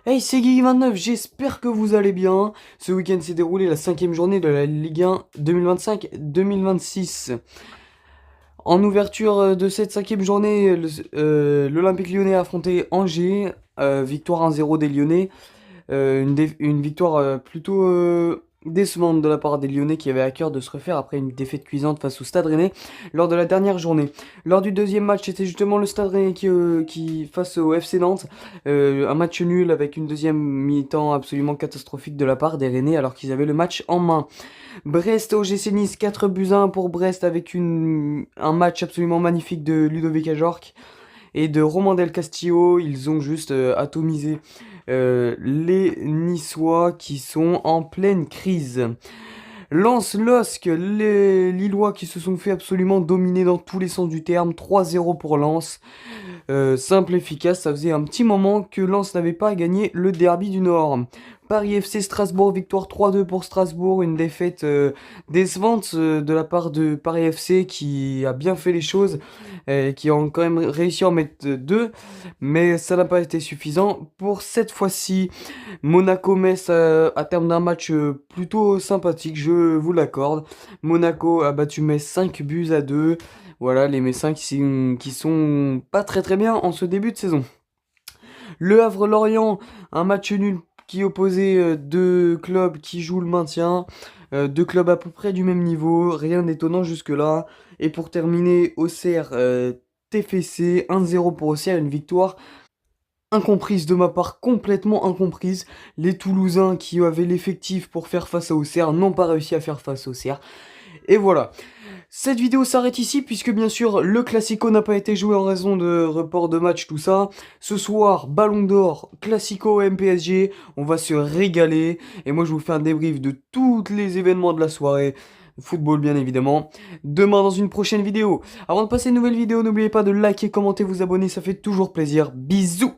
Hey, c'est Guigui29, j'espère que vous allez bien. Ce week-end s'est déroulé la cinquième journée de la Ligue 1 2025-2026. En ouverture de cette cinquième journée, l'Olympique Lyonnais a affronté Angers, victoire 1-0 des Lyonnais. Une victoire plutôt décevante de la part des Lyonnais qui avaient à cœur de se refaire après une défaite cuisante face au Stade Rennais lors de la dernière journée. Lors du deuxième match, c'était justement le Stade Rennais qui face au FC Nantes, un match nul avec une deuxième mi-temps absolument catastrophique de la part des Rennais alors qu'ils avaient le match en main. Brest OGC Nice 4-1 pour Brest avec un match absolument magnifique de Ludovic Ajorc et de Roman Del Castillo. Ils ont juste atomisé les Niçois qui sont en pleine crise. Lens, LOSC, les Lillois qui se sont fait absolument dominer dans tous les sens du terme. 3-0 pour Lens. Simple, efficace, ça faisait un petit moment que Lens n'avait pas gagné le derby du Nord. Paris FC Strasbourg, victoire 3-2 pour Strasbourg, une défaite décevante de la part de Paris FC qui a bien fait les choses, qui ont quand même réussi à en mettre deux, mais ça n'a pas été suffisant. Pour cette fois-ci, Monaco-Metz à terme d'un match plutôt sympathique, je vous l'accorde. Monaco a battu Metz 5-2. Voilà, les Messins qui sont pas très très bien en ce début de saison. Le Havre-Lorient, un match nul qui opposait deux clubs qui jouent le maintien. Deux clubs à peu près du même niveau, rien d'étonnant jusque-là. Et pour terminer, Auxerre TFC, 1-0 pour Auxerre, une victoire incomprise de ma part, complètement incomprise. Les Toulousains qui avaient l'effectif pour faire face à Auxerre n'ont pas réussi à faire face à Auxerre. Et voilà. Cette vidéo s'arrête ici puisque bien sûr le Classico n'a pas été joué en raison de report de match, tout ça. Ce soir, Ballon d'Or, Classico MPSG, on va se régaler. Et moi je vous fais un débrief de tous les événements de la soirée. Football bien évidemment. Demain dans une prochaine vidéo. Avant de passer à une nouvelle vidéo, n'oubliez pas de liker, commenter, vous abonner, ça fait toujours plaisir. Bisous!